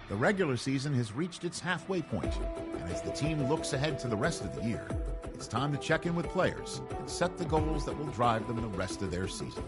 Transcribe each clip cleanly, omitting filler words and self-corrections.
The regular season has reached its halfway point, and as the team looks ahead to the rest of the year, it's time to check in with players and set the goals that will drive them the rest of their season.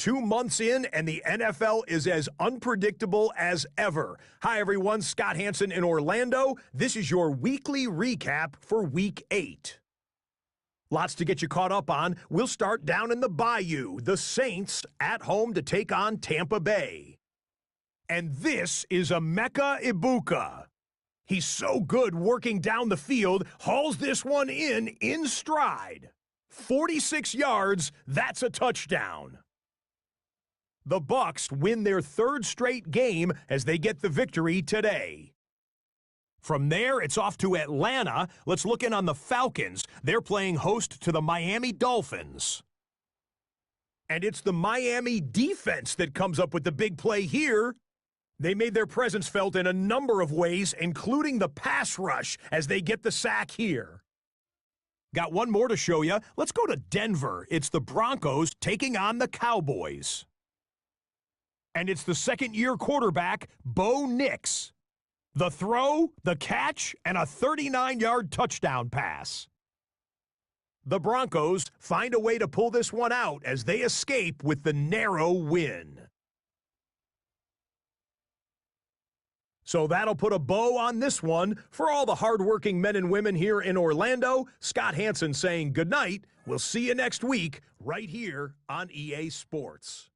2 months in, and the NFL is as unpredictable as ever. Hi, everyone. Scott Hanson in Orlando. This is your weekly recap for Week 8. Lots to get you caught up on. We'll start down in the Bayou. The Saints at home to take on Tampa Bay. And this is Emeka Egbuka. He's so good working down the field, hauls this one in stride. 46 yards, that's a touchdown. The Bucks win their third straight game as they get the victory today. From there, it's off to Atlanta. Let's look in on the Falcons. They're playing host to the Miami Dolphins. And it's the Miami defense that comes up with the big play here. They made their presence felt in a number of ways, including the pass rush as they get the sack here. Got one more to show you. Let's go to Denver. It's the Broncos taking on the Cowboys. And it's the second-year quarterback, Bo Nix. The throw, the catch, and a 39-yard touchdown pass. The Broncos find a way to pull this one out as they escape with the narrow win. So that'll put a bow on this one. For all the hardworking men and women here in Orlando, Scott Hanson saying goodnight. We'll see you next week right here on EA Sports.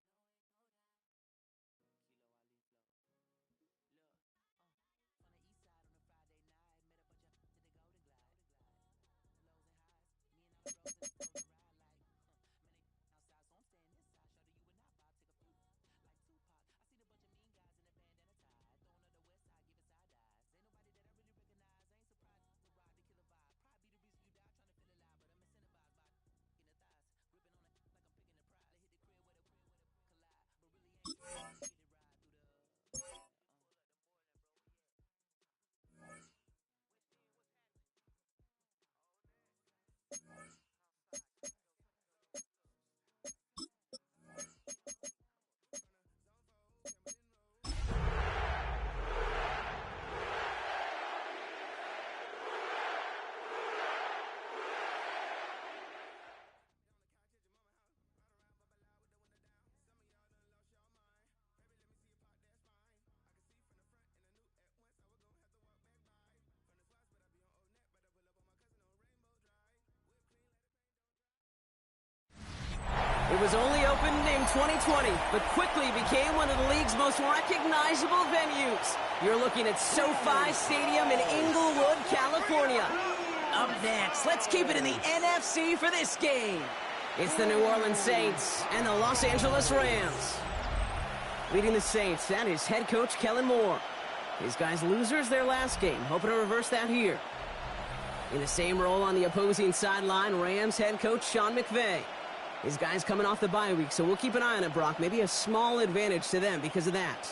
It was only opened in 2020, but quickly became one of the league's most recognizable venues. You're looking at SoFi Stadium in Inglewood, California. Up next, let's keep it in the NFC for this game. It's the New Orleans Saints and the Los Angeles Rams. Leading the Saints, that is head coach Kellen Moore. His guys losers their last game, hoping to reverse that here. In the same role on the opposing sideline, Rams head coach Sean McVay. His guys coming off the bye week, so we'll keep an eye on it, Brock. Maybe a small advantage to them because of that.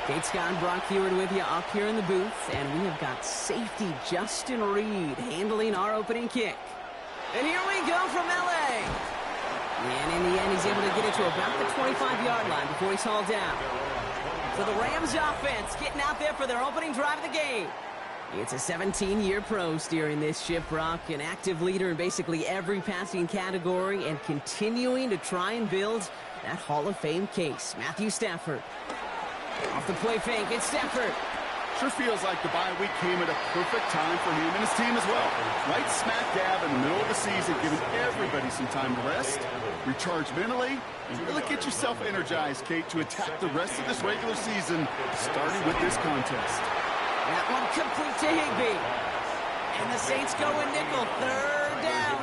Kate Scott and Brock Heward with you up here in the booth, and we have got safety Justin Reed handling our opening kick. And here we go from L.A. And in the end, he's able to get it to about the 25-yard line before he's hauled down. So the Rams offense getting out there for their opening drive of the game. It's a 17-year pro steering this ship, Brock, an active leader in basically every passing category and continuing to try and build that Hall of Fame case. Matthew Stafford. Off the play fake, it's Stafford. Sure feels like the bye week came at a perfect time for him and his team as well. Right smack dab in the middle of the season, giving everybody some time to rest, recharge mentally, and really get yourself energized, Kate, to attack the rest of this regular season, starting with this contest. That one complete to Higbee. And the Saints go in nickel, third down.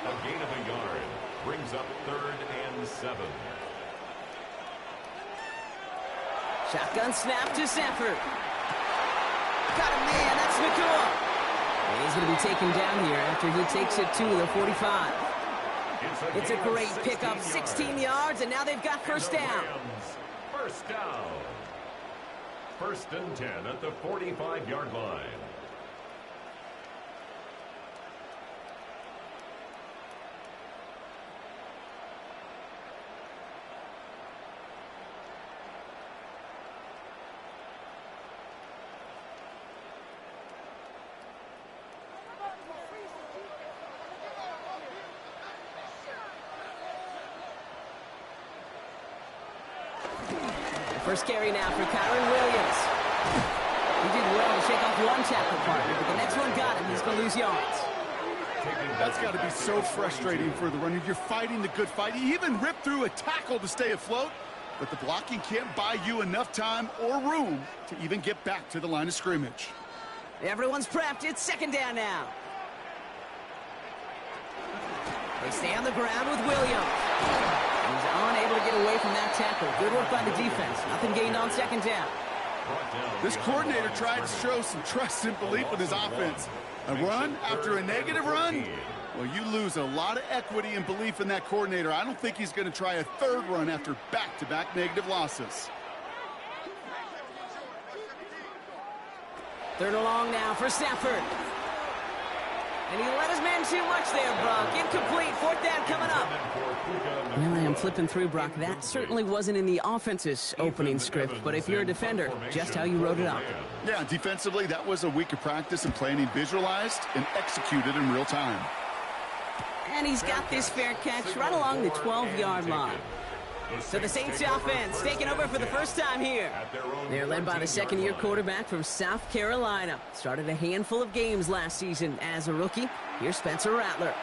A gain of a yard brings up 3rd and 7. Shotgun snap to Stafford. Got a man, that's McCoy. And he's going to be taken down here after he takes it to the 45. It's a great pickup, 16 yards, and now they've got first down. First down. 1st and 10 at the 45-yard line. First carry now for Kyren Williams. He did well to shake off one tackle partner, but the next one got him. He's going to lose yards. That's got to be so frustrating for the runner. You're fighting the good fight. You even ripped through a tackle to stay afloat, but the blocking can't buy you enough time or room to even get back to the line of scrimmage. Everyone's prepped. It's second down now. They stay on the ground with Williams. He's unable to get away from that tackle. Good work by the defense. Nothing gained on second down. This coordinator tried to show some trust and belief with his offense. A run after a negative run? Well, you lose a lot of equity and belief in that coordinator. I don't think he's going to try a third run after back-to-back negative losses. 3rd and long now for Stafford. And he let his man too much there, Brock. Incomplete. 4th down coming up. Well, I am flipping through, Brock. That certainly wasn't in the offense's opening script, but if you're a defender, just how you wrote it up. Yeah, defensively, that was a week of practice and planning visualized and executed in real time. And he's got this fair catch right along the 12-yard line. So the Saints offense taking over for the first time here. They're led by the second-year quarterback from South Carolina. Started a handful of games last season as a rookie. Here's Spencer Rattler.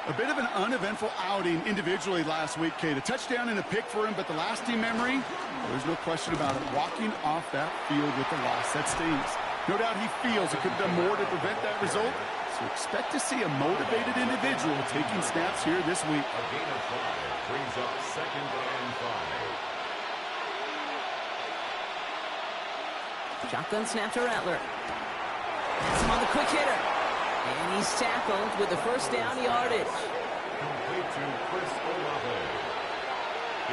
A bit of an uneventful outing individually last week, Kate. A touchdown and a pick for him, but the lasting memory, well, there's no question about it. Walking off that field with the loss, that stings. No doubt he feels he could have done more to prevent that result. So expect to see a motivated individual taking snaps here this week. A gain of 5 brings up 2nd and 5. Shotgun snap to Rattler. That's him on the quick hitter. And he's tackled with the first down yardage. Complete to Chris Olave.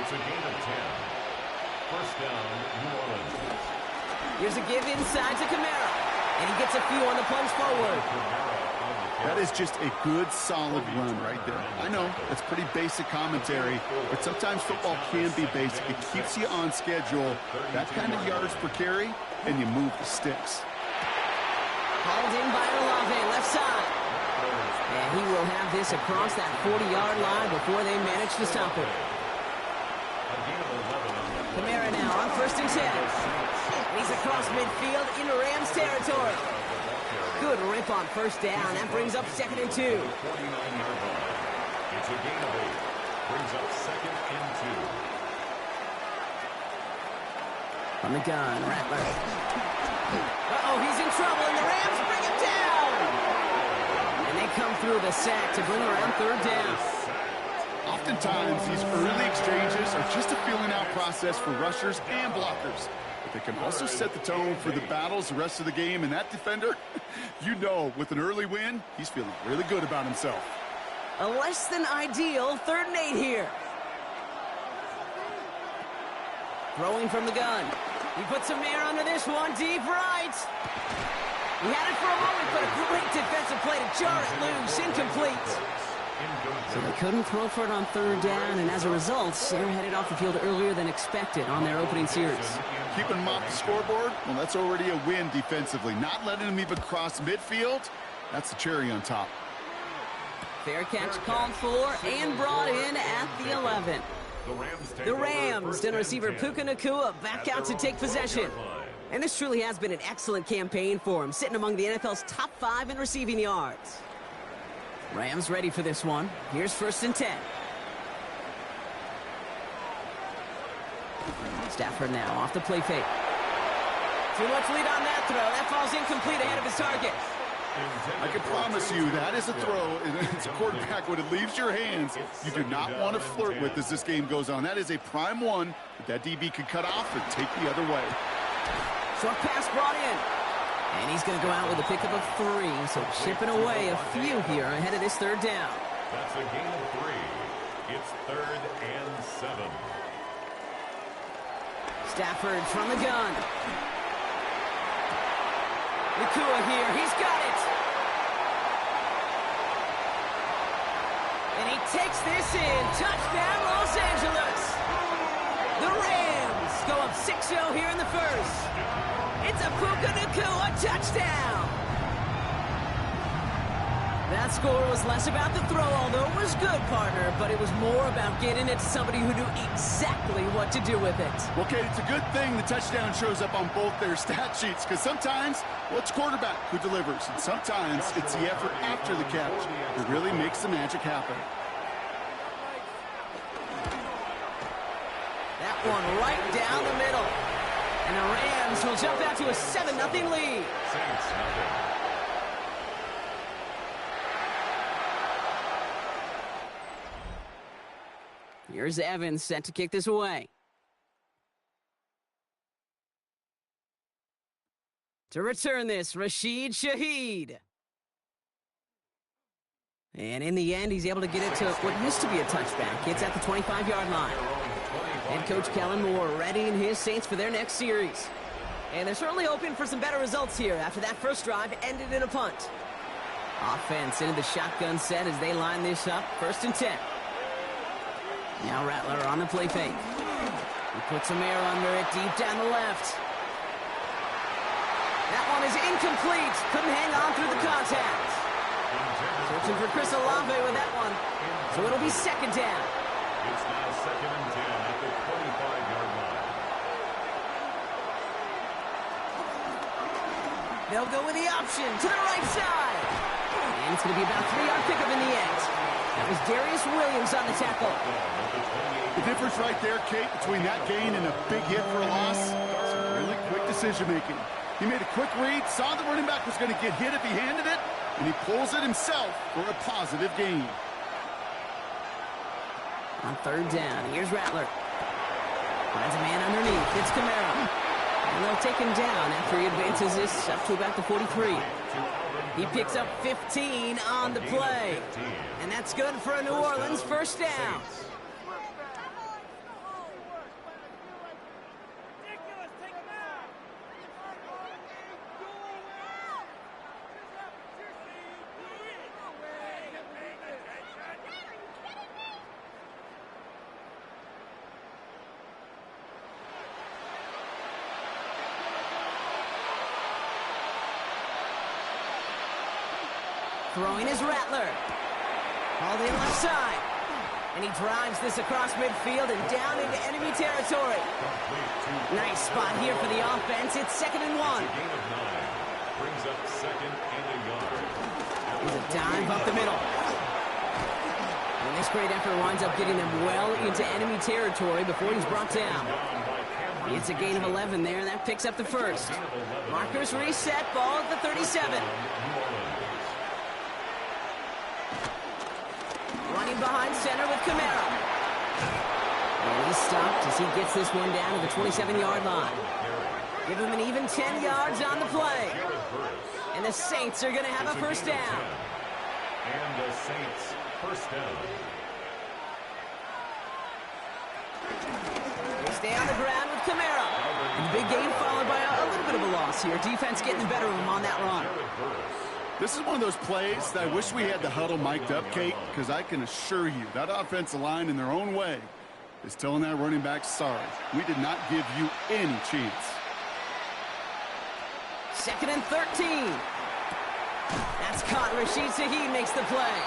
It's a gain of 10. First down, New Orleans. Here's a give inside to Kamara. And he gets a few on the plunge forward. That is just a good, solid run right there. I know, that's pretty basic commentary, but sometimes football can be basic. It keeps you on schedule, that kind of yards per carry, and you move the sticks. Hauled in by Olave, left side. And he will have this across that 40-yard line before they manage to stop it. Kamara now on 1st and 10. And he's across midfield into Rams territory. Good rip on 1st down. That brings up 2nd and 2. It's a gain of 8. Brings up 2nd and 2. On the gun, Rattler. Uh-oh, he's in trouble, and the Rams bring him down. And they come through the sack to bring around 3rd down. Oftentimes, these early exchanges are just a feeling-out process for rushers and blockers. But they can also set the tone for the battles the rest of the game. And that defender, you know, with an early win, he's feeling really good about himself. A less than ideal 3rd and 8 here. Throwing from the gun. He puts some air under this one, deep right. He had it for a moment, but a great defensive play to jar it loose, incomplete. So they couldn't throw for it on 3rd down, and as a result, they're headed off the field earlier than expected on their opening series. Keeping them off the scoreboard, well, that's already a win defensively. Not letting them even cross midfield, that's the cherry on top. Fair catch called for and brought in at the 11. The Rams and receiver Puka Nacua back out to take possession. And this truly has been an excellent campaign for him, sitting among the NFL's top 5 in receiving yards. Rams ready for this one. Here's 1st and 10. Stafford now off the play fake. Too much lead on that throw. That falls incomplete ahead of his target. I can promise you that is a throw. It's a quarterback when it leaves your hands. You do not want to flirt with as this game goes on. That is a prime one that DB could cut off and take the other way. Short pass brought in. And he's going to go out with a pickup of 3. So chipping away a few here ahead of this 3rd down. That's a gain of 3. It's 3rd and 7. Stafford from the gun. Nacua here. He's got it. And he takes this in. Touchdown, Los Angeles. The Rams go up 6-0 here in the 1st. It's a Puka Nacua touchdown. That score was less about the throw, although it was good, partner, but it was more about getting it to somebody who knew exactly what to do with it. Well, Kate, it's a good thing the touchdown shows up on both their stat sheets, because sometimes, well, it's quarterback who delivers, and sometimes it's the effort after the catch that really makes the magic happen. That one right down the middle. And the Rams will jump out to a 7-0 lead. Saints nothing. Here's Evans set to kick this away. To return this, Rashid Shaheed. And in the end, he's able to get it to what used to be a touchback. It's at the 25-yard line. Head coach Kellen Moore readying his Saints for their next series. And they're certainly hoping for some better results here after that first drive ended in a punt. Offense into the shotgun set as they line this up. 1st and 10. Now Rattler on the play fake. He puts some air under it deep down the left. That one is incomplete. Couldn't hang on through the contact. Searching for Chris Olave with that one. So it'll be 2nd down. It's now 2nd and 10 at the 25-yard line. They'll go with the option to the right side. And it's going to be about a 3-yard pickup in the end. That was Darius Williams on the tackle. The difference right there, Kate, between that gain and a big hit for a loss, some really quick decision-making. He made a quick read, saw the running back was going to get hit if he handed it, and he pulls it himself for a positive gain. On 3rd down, here's Rattler. Finds a man underneath. It's Kamara. And they'll take him down after he advances this up to about the 43. He picks up 15 on the play. And that's good for a New Orleans 1st down. Throwing is Rattler. Hauled in left side. And he drives this across midfield and down into enemy territory. Nice spot here for the offense. It's 2nd and 1. Gain of 9. Brings up 2nd and a yard. Here's a dive up the middle. And this great effort winds up getting them well into enemy territory before he's brought down. It's a gain of 11 there, and that picks up the first. Markers reset, ball at the 37. Running behind center with Kamara. And he's stopped as he gets this one down to the 27-yard line. Give him an even 10 yards on the play. And the Saints are going to have a first down. And the Saints first down. They stay on the ground with Kamara. And the big game followed by a little bit of a loss here. Defense getting the better of him on that run. This is one of those plays that I wish we had the huddle mic'd up, Kate, because I can assure you that offensive line in their own way is telling that running back, sorry, we did not give you any chance. 2nd and 13. That's caught. Rashid Shaheed makes the play.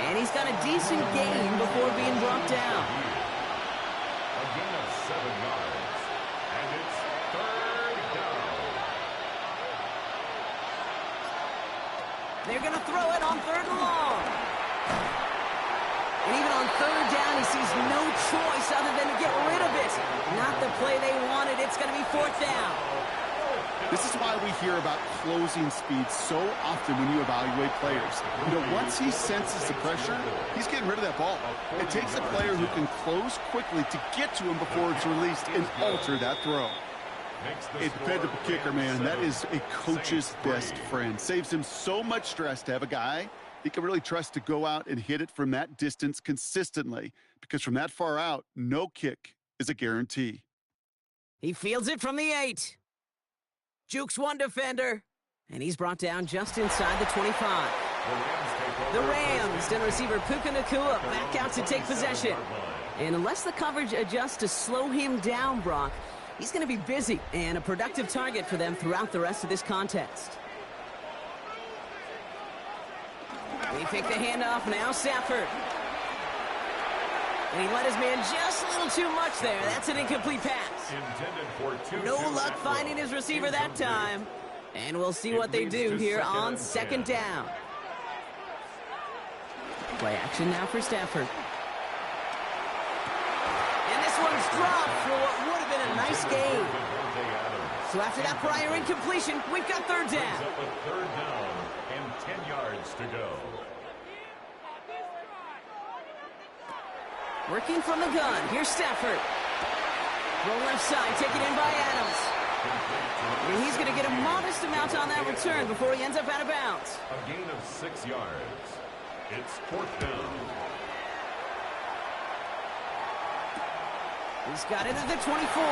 And he's got a decent gain before being brought down. A gain of 7 yards. And it's 3rd down. They're going to throw it on 3rd and long. And even on 3rd down, he sees no choice other than to get rid of it. Not the play they wanted. It's going to be 4th down. This is why we hear about closing speed so often when you evaluate players. You know, once he senses the pressure, he's getting rid of that ball. It takes a player who can close quickly to get to him before it's released and alter that throw. A dependable kicker, man, that is a coach's best friend. Saves him so much stress to have a guy he can really trust to go out and hit it from that distance consistently, because from that far out, no kick is a guarantee. He fields it from the 8. Jukes one defender, and he's brought down just inside the 25. The Rams and receiver Puka Nacua back out to take possession. And unless the coverage adjusts to slow him down, Brock, he's going to be busy and a productive target for them throughout the rest of this contest. They take the handoff now, Stafford. And he let his man just a little too much there. That's an incomplete pass. No luck finding his receiver that time. And we'll see what they do here on 2nd down. Play action now for Stafford. And this one's dropped for what would have been a nice game. So after that prior incompletion, we've got 3rd down. 3rd down and 10 yards to go. Working from the gun. Here's Stafford. Roll left side, taken in by Adams. And he's going to get a modest amount on that return before he ends up out of bounds. A gain of 6 yards. It's 4th down. He's got it at the 24.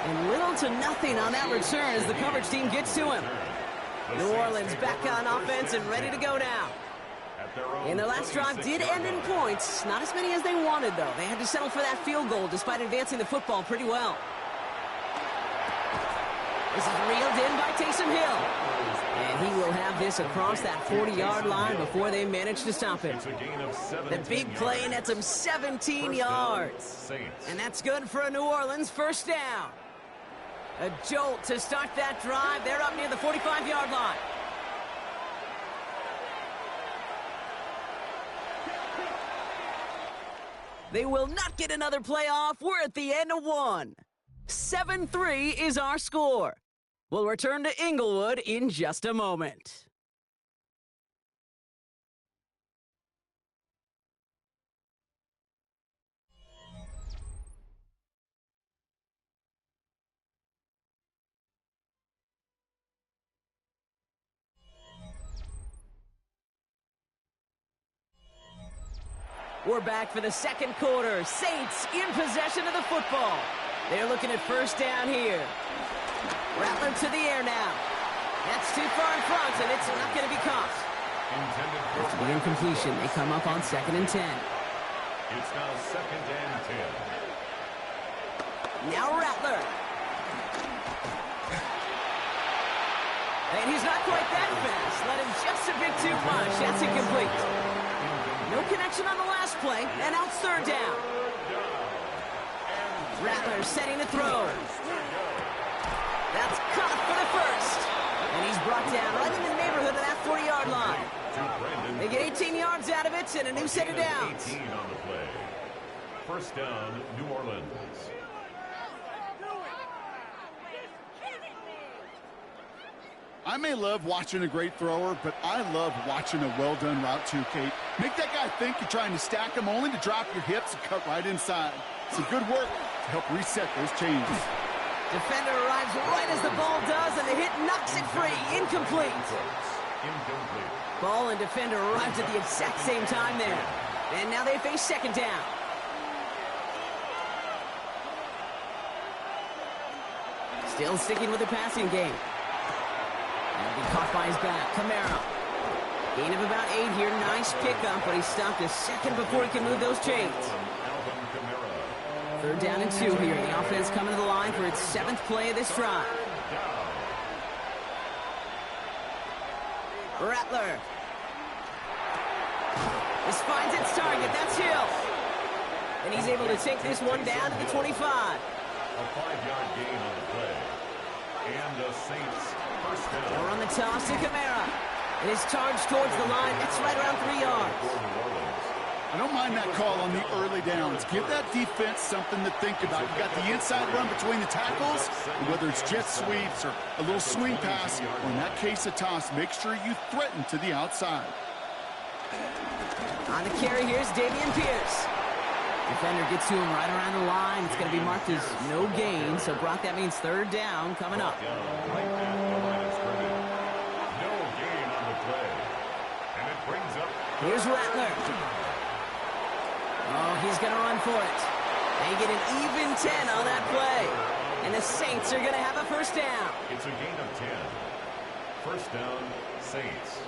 And little to nothing on that return as the coverage team gets to him. New Orleans back on offense and ready to go now. And their last drive did end in points. Not as many as they wanted, though. They had to settle for that field goal despite advancing the football pretty well. This is reeled in by Taysom Hill. And he will have this across that 40-yard line before they manage to stop him. The big play nets him 17 yards. And that's good for a New Orleans first down. A jolt to start that drive. They're up near the 45-yard line. They will not get another play off. We're at the end of one. 7-3 is our score. We'll return to Inglewood in just a moment. We're back for the 2nd quarter. Saints in possession of the football. They're looking at first down here. Rattler to the air now. That's too far in front, and it's not going to be caught. It's the incompletion. They come up on 2nd and 10. It's now 2nd and 10. Now Rattler. And he's not quite that fast. Let him just a bit too much. That's incomplete. No connection on the last play, and out third down. Rattler setting to throw. That's caught for the first. And he's brought down right in the neighborhood of that 40-yard line. They get 18 yards out of it and a new set of downs. 18 on the play. First down, New Orleans. I may love watching a great thrower, but I love watching a well-done route too, Kate. Make that guy think you're trying to stack him only to drop your hips and cut right inside. Some good work to help reset those changes. Defender arrives right as the ball does, and the hit knocks it free. Incomplete. Ball and defender arrived at the exact same time there. And now they face second down. Still sticking with the passing game. And be caught by his back. Kamara. Gain of about 8 here. Nice pickup, but he stopped a second before he can move those chains. Third down and 2 here. The offense coming to the line for its 7th play of this drive. Rattler. This finds its target. That's Hill. And he's able to take this one down to the 25. A 5-yard gain on the play. And the Saints first down. Or on the toss to Kamara. And his charge towards the line. That's right around 3 yards. I don't mind that call on the early downs. Give that defense something to think about. You got the inside run between the tackles, and whether it's jet sweeps or a little swing pass, or in that case a toss, make sure you threaten to the outside. On the carry, here's Dameon Pierce. Defender gets to him right around the line. It's going to be marked as no gain, so Brock, that means third down coming up. No gain on the play. And it brings up... Here's Rattler. Oh, he's going to run for it. They get an even 10 on that play. And the Saints are going to have a first down. It's a gain of 10. First down, Saints.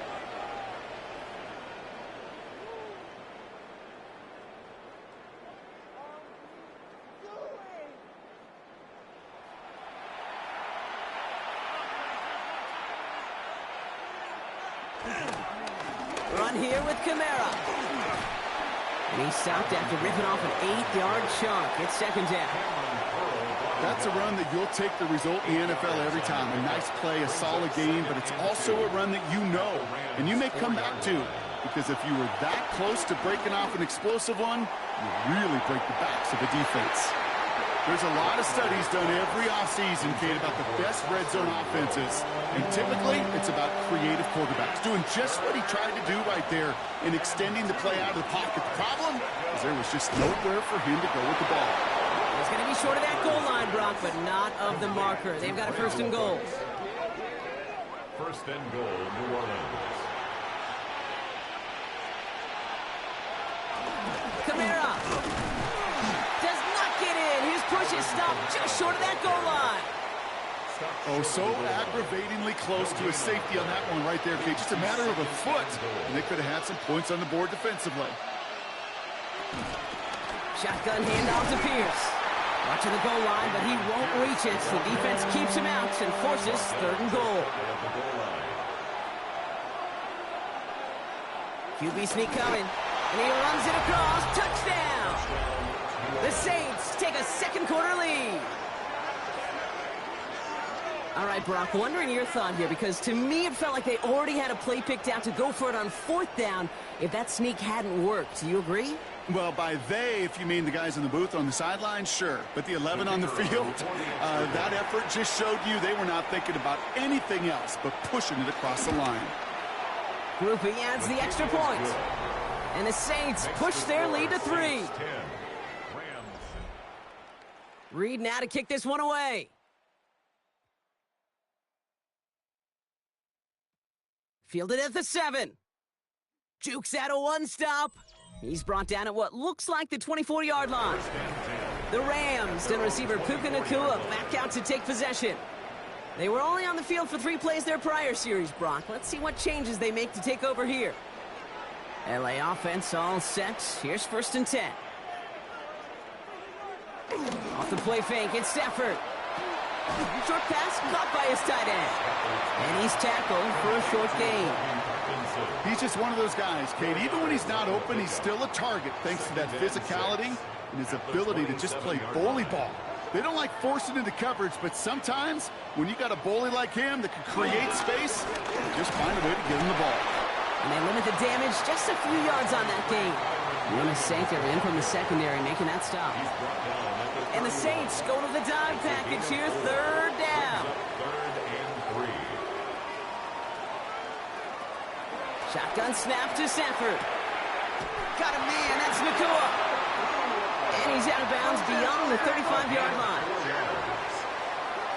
Run here with Kamara. And he stopped after ripping off an 8-yard chunk. It's second down. That's a run that you'll take the result in the NFL every time. A nice play, a solid game, but it's also a run that you know and you may come back to, because if you were that close to breaking off an explosive one, you really break the backs of the defense. There's a lot of studies done every offseason, Kate, about the best red zone offenses. And typically, it's about creative quarterbacks doing just what he tried to do right there in extending the play out of the pocket. The problem is there was just nowhere for him to go with the ball. He's going to be short of that goal line, Brock, but not of the marker. They've got a first and goal. First and goal, New Orleans. Kamara does not get in. His push is stopped just short of that goal line. Oh, so aggravatingly close to a safety on that one right there, Kate. Just a matter of a foot, and they could have had some points on the board defensively. Shotgun handoff to Pierce. Watching the goal line, but he won't reach it. The defense keeps him out and forces third and goal. QB sneak coming, and he runs it across. Touchdown! The Saints take a second quarter lead. All right, Brock, wondering your thought here, because to me it felt like they already had a play picked out to go for it on fourth down if that sneak hadn't worked. Do you agree? Well, by they, if you mean the guys in the booth on the sideline, sure. But the 11 on the field, that effort just showed you they were not thinking about anything else but pushing it across the line. Grouping adds the extra point. And the Saints push their lead to 3. Reed now to kick this one away. Fielded at the 7. Jukes out a one-stop. He's brought down at what looks like the 24-yard line. The Rams and receiver Puka Nacua back out to take possession. They were only on the field for 3 plays their prior series, Brock. Let's see what changes they make to take over here. LA offense all set. Here's first and 10. Off the play fake, it's Stafford. Short pass caught by his tight end. And he's tackled for a short gain. He's just one of those guys, Kate. Even when he's not open, he's still a target thanks to that physicality and his ability to just play bully ball. They don't like forcing into coverage, but sometimes when you got a bully like him that can create space, just find a way to get him the ball. And they limit the damage just a few yards on that gain. Jonas Sanker in from the secondary making that stop. And the Saints go to the dime package here, third down. Third and 3. Shotgun snap to Sanford. Got a man, that's Nacua. And he's out of bounds beyond the 35-yard line.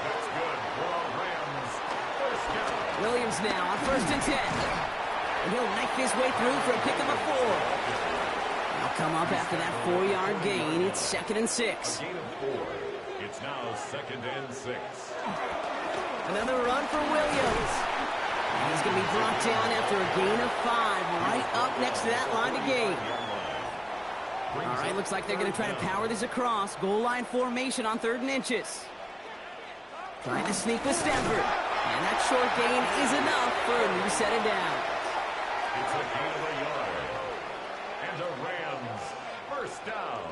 That's good for Rams. First down. Williams now on 1st and 10. And he'll knife his way through for a pick of a 4. They'll come up after that 4-yard gain. It's 2nd and 6. A gain of 4. It's now 2nd and 6. Another run for Williams. And he's going to be brought down after a gain of 5, right up next to that line to gain. All right, looks like they're going to try to power this across. Goal line formation on 3rd and inches. Trying to sneak with Stanford. And that short gain is enough for a new set of downs. It's a gain of a yard. And the Rams, first down.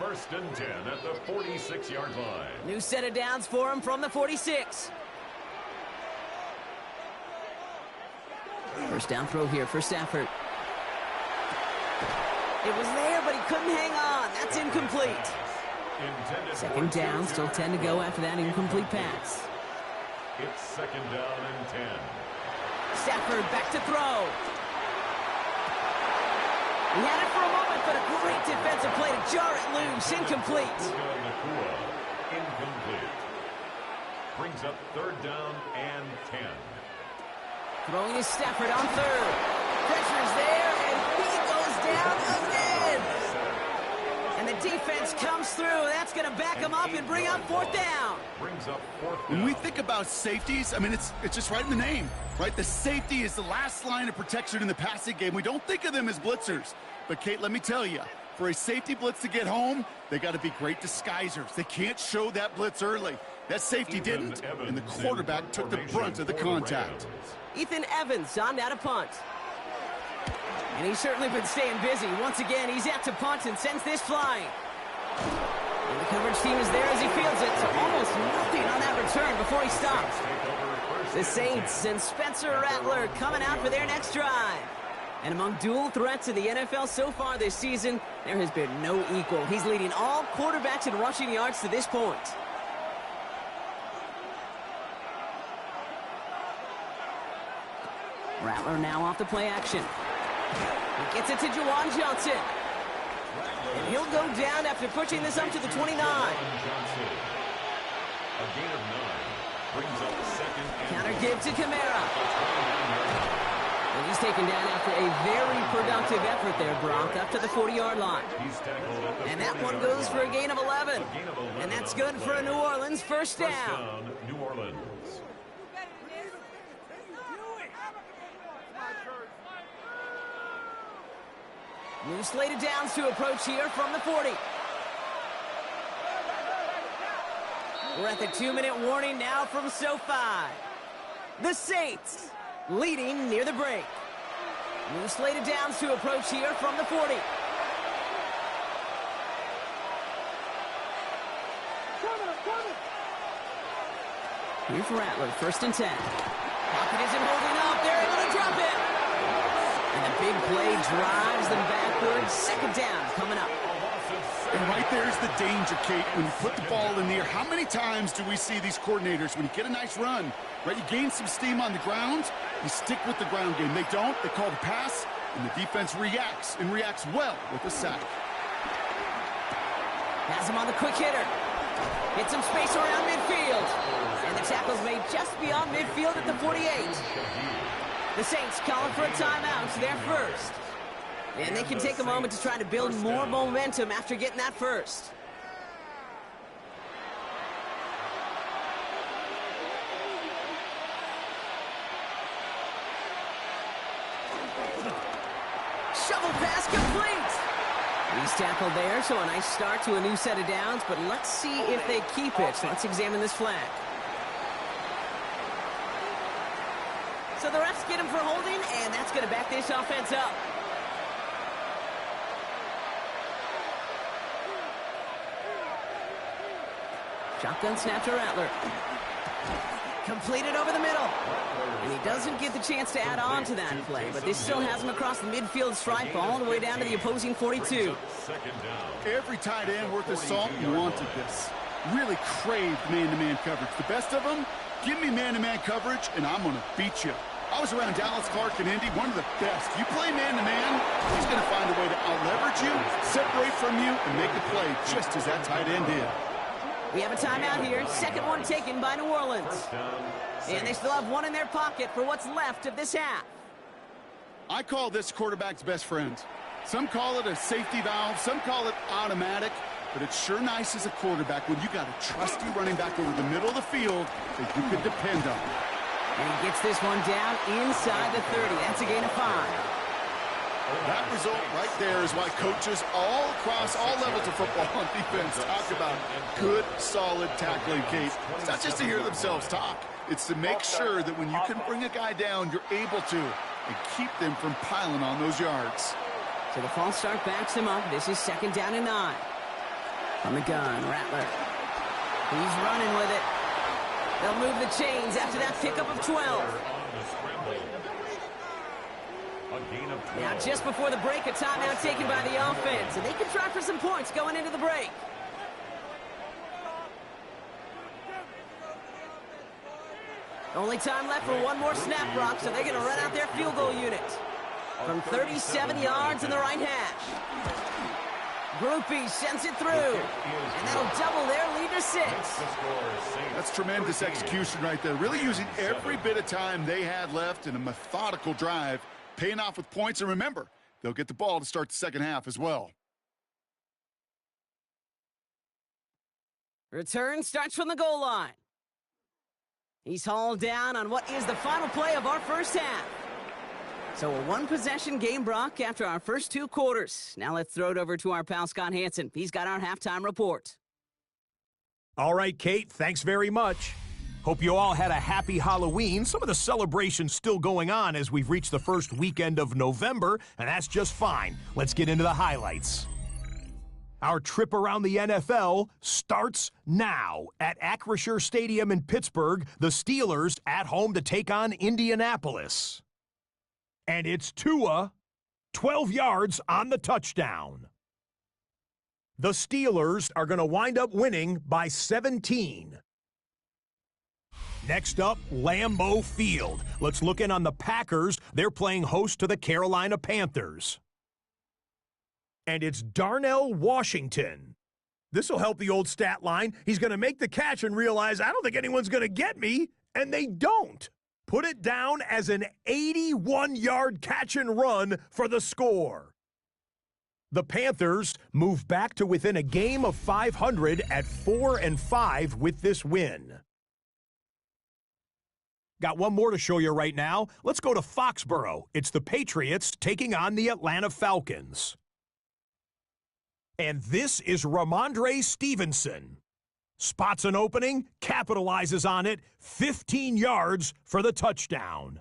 1st and 10 at the 46-yard line. New set of downs for him from the 46. First down throw here for Stafford. It was there, but he couldn't hang on. That's incomplete. Intended 2nd down, still 10 to go after that incomplete pass. It's 2nd down and 10. Stafford back to throw. He had it for a moment, but a great defensive play to jar it loose. Incomplete. Nacua, incomplete. Brings up 3rd down and 10. Throwing is Stafford on 3rd. Pressure's there, and he goes down again. And the defense comes through. That's going to back him up and bring up 4th down. Brings up 4th down. When we think about safeties, I mean, it's just right in the name, right? The safety is the last line of protection in the passing game. We don't think of them as blitzers. But, Kate, let me tell you, for a safety blitz to get home, they got to be great disguisers. They can't show that blitz early. That safety didn't, and the quarterback took the brunt of the contact. Ethan Evans on now to punt. And he's certainly been staying busy. Once again, he's out to punt and sends this flying. And the coverage team is there as he fields it, so almost nothing on that return before he stops. The Saints and Spencer Rattler coming out for their next drive. And among dual threats in the NFL so far this season, there has been no equal. He's leading all quarterbacks in rushing yards to this point. Rattler now off the play action. He gets it to Juwan Johnson. And he'll go down after pushing this up to the 29. Johnson. A gain of 9. Brings up 2nd and Counter give to Kamara. And he's taken down after a very productive effort there, Brock, up to the 40-yard line. he's tackled at the And that one 40-yard goes for a line. gain of 11. A gain of 11 And that's on good the for a play. New Orleans first First down. down, New Orleans. New slated downs to approach here from the 40. We're at the 2-minute warning now from SoFi. The Saints leading near the break. New slated downs to approach here from the 40. Here's Rattler, 1st and 10. Pocket isn't holding up. They're able to drop it. And the big play drives them backwards. 2nd down coming up. And right there's the danger, Kate, when you put the ball in the air. How many times do we see these coordinators, when you get a nice run, right, you gain some steam on the ground, you stick with the ground game. They don't. They call the pass, and the defense reacts, and reacts well with a sack. Has him on the quick hitter. Hit some space around midfield. And the tackle's made just beyond midfield at the 48. The Saints calling for a timeout. They're first. And they can take a moment to try to build more momentum after getting that first. Shovel pass complete. He's tackled there, so a nice start to a new set of downs, but let's see if they keep it. So let's examine this flag. So the refs get him for holding, and that's going to back this offense up. Shotgun snap to Rattler. Completed over the middle. And he doesn't get the chance to add on to that play, but this still has him across the midfield stripe all the way down to the opposing 42. Every tight end worth his salt wanted this. Really craved man-to-man coverage. The best of them, give me man-to-man coverage, and I'm going to beat you. I was around Dallas Clark and Indy, one of the best. You play man-to-man, he's going to find a way to out-leverage you, separate from you, and make the play just as that tight end did. We have a timeout here. Second one taken by New Orleans. And they still have one in their pocket for what's left of this half. I call this quarterback's best friend. Some call it a safety valve, some call it automatic, but it's sure nice as a quarterback when you got a trusty running back over the middle of the field that you can depend on. And he gets this one down inside the 30. That's a gain of 5. That result right there is why coaches all across all levels of football on defense talk about good, solid tackling, Kate. It's not just to hear themselves talk. It's to make sure that when you can bring a guy down, you're able to, and keep them from piling on those yards. So the false start backs him up. This is second down and 9. On the gun, Rattler. He's running with it. They'll move the chains after that pickup of 12. Now, just before the break, a timeout taken by the offense, and they can try for some points going into the break. Only time left for one more snap, Brock, so they're going to run out their field goal unit. From 37 yards in the right hash. Groupie sends it through, and that'll double their lead to 6. That's tremendous execution right there. Really using every bit of time they had left in a methodical drive, paying off with points, and remember, they'll get the ball to start the second half as well. Return starts from the goal line. He's hauled down on what is the final play of our first half. So a one-possession game, Brock, after our first 2 quarters. Now let's throw it over to our pal Scott Hanson. He's got our halftime report. All right, Kate, thanks very much. Hope you all had a happy Halloween. Some of the celebrations still going on as we've reached the first weekend of November, and that's just fine. Let's get into the highlights. Our trip around the NFL starts now. At Acrisure Stadium in Pittsburgh, the Steelers at home to take on Indianapolis. And it's Tua, 12 yards on the touchdown. The Steelers are going to wind up winning by 17. Next up, Lambeau Field. Let's look in on the Packers. They're playing host to the Carolina Panthers. And it's Darnell Washington. This will help the old stat line. He's going to make the catch and realize, I don't think anyone's going to get me, and they don't. Put it down as an 81-yard catch and run for the score. The Panthers move back to within a game of 500 at 4-5 with this win. Got one more to show you right now. Let's go to Foxborough. It's the Patriots taking on the Atlanta Falcons. And this is Ramondre Stevenson. Spots an opening, capitalizes on it, 15 yards for the touchdown.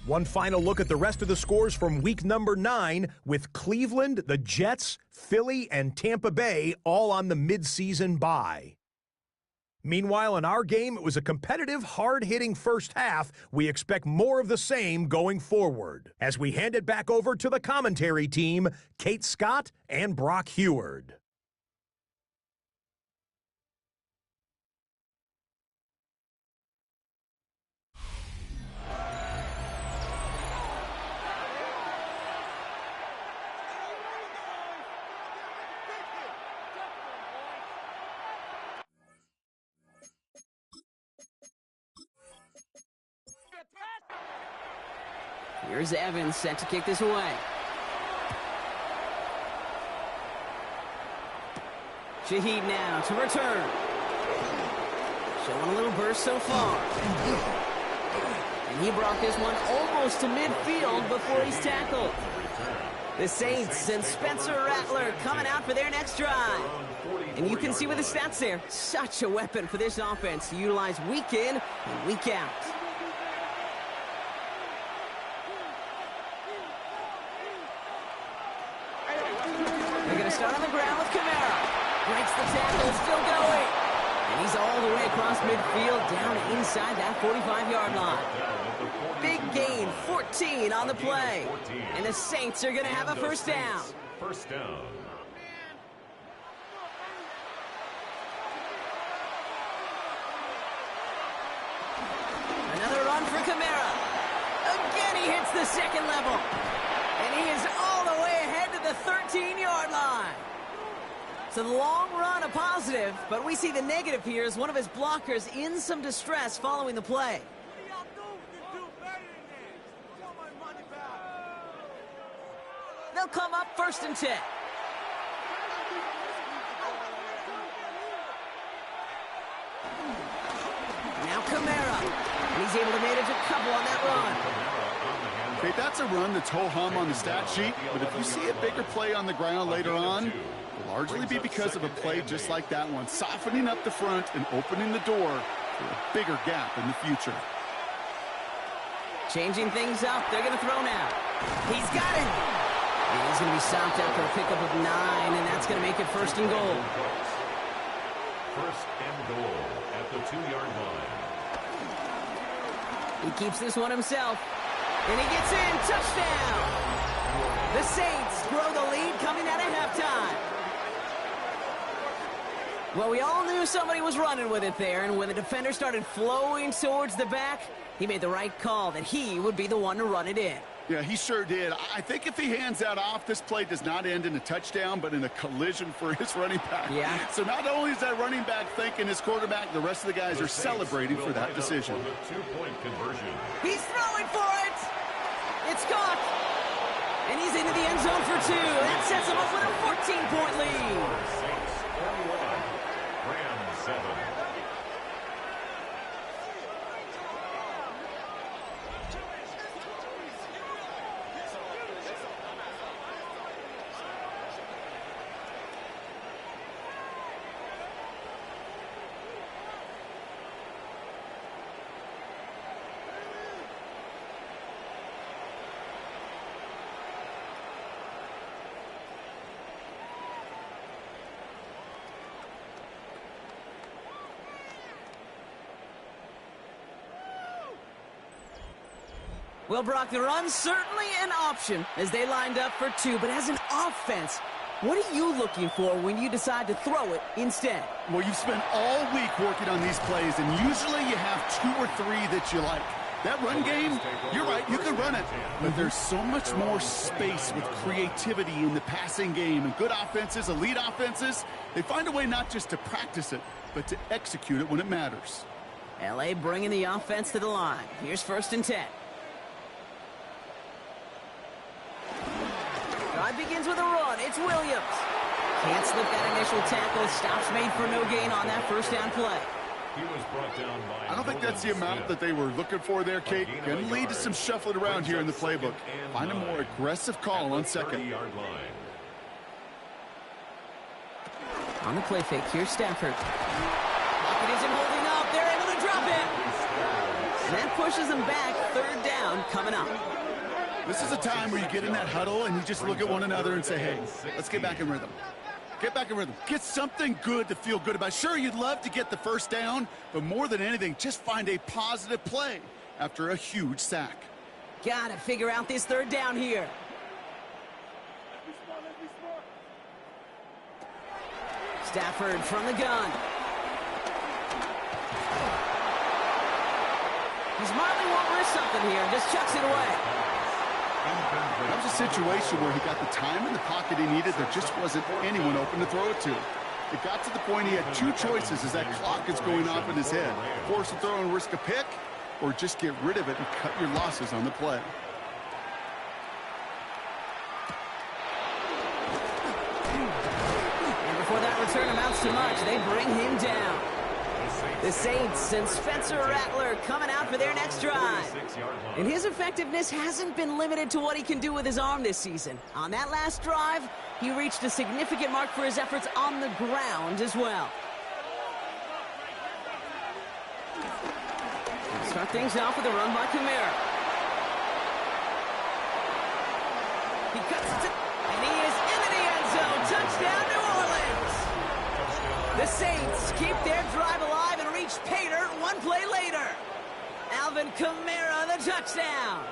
One final look at the rest of the scores from week number 9 with Cleveland, the Jets, Philly, and Tampa Bay all on the midseason bye. Meanwhile, in our game, it was a competitive, hard-hitting first half. We expect more of the same going forward. As we hand it back over to the commentary team, Kate Scott and Brock Heward. Here's Evans set to kick this away. Shaheed now to return. Showing a little burst so far. And he brought this one almost to midfield before he's tackled. The Saints and Spencer Rattler coming out for their next drive. And you can see with the stats there, such a weapon for this offense to utilize week in and week out. They're going to start on the ground with Kamara. Breaks the tackle, still going. And he's all the way across midfield, down inside that 45-yard line. Big gain, 14 on the play. And the Saints are going to have a first down. First down. Another run for Kamara. Again, he hits the second level. And he is all the way ahead to the 13-yard line. So the long run a positive, but we see the negative here as one of his blockers in some distress following the play. They'll come up 1st and 10. Now Kamara. And he's able to manage a couple on that run. Okay, that's a run that's ho-hum on the stat sheet, but if you see a bigger play on the ground later on, it'll largely be because of a play just like that one, softening up the front and opening the door for a bigger gap in the future. Changing things up. They're going to throw now. He's got it. And he's going to be stopped after a pickup of 9, and that's going to make it 1st and goal. 1st and goal at the 2-yard line. He keeps this one himself. And he gets in. Touchdown. The Saints grow the lead coming out at halftime. Well, we all knew somebody was running with it there, and when the defender started flowing towards the back, he made the right call that he would be the one to run it in. Yeah, he sure did. I think if he hands that off, this play does not end in a touchdown, but in a collision for his running back. Yeah. So not only is that running back thinking his quarterback, the rest of the guys are celebrating for that decision. For the 2-point conversion. He's throwing for it. It's caught. And he's into the end zone for 2. That sets him up with a 14-point lead. Saints 41, Rams 7. Well, Brock, the run's certainly an option as they lined up for 2. But as an offense, what are you looking for when you decide to throw it instead? Well, you've spent all week working on these plays, and usually you have 2 or 3 that you like. That run game, you're right, you can run it. But there's so much more space with creativity in the passing game. And good offenses, elite offenses, they find a way not just to practice it, but to execute it when it matters. L.A. bringing the offense to the line. Here's 1st and 10. Drive begins with a run. It's Williams. Can't slip that initial tackle. Stops made for no gain on that 1st down play. He was brought down by I don't think that's the amount that they were looking for there, Kate. Going to lead to some shuffling around here in the playbook. Find a more aggressive call on 2nd. On the play fake, here's Stafford. Pocket isn't holding up. They're able to drop it. And that pushes them back. 3rd down coming up. This is a time where you get in that huddle and you just look at one another and say, hey, let's get back in rhythm. Get back in rhythm. Get something good to feel good about. Sure, you'd love to get the 1st down, but more than anything, just find a positive play after a huge sack. Gotta figure out this 3rd down here. Stafford from the gun. He's smartly won't risk something here. Just chucks it away. That was a situation where he got the time in the pocket he needed. There just wasn't anyone open to throw it to. It got to the point he had 2 choices as that clock is going off in his head. Force a throw and risk a pick, or just get rid of it and cut your losses on the play. And before that return amounts to much, they bring him down. The Saints The Saints and Spencer Rattler coming out for their next drive. And his effectiveness hasn't been limited to what he can do with his arm this season. On that last drive, he reached a significant mark for his efforts on the ground as well. Start things off with a run by Kamara. He cuts it, and he is into the end zone. Touchdown, New Orleans. The Saints keep their drive alive and reach pay dirt one play later. Alvin Kamara, the touchdown.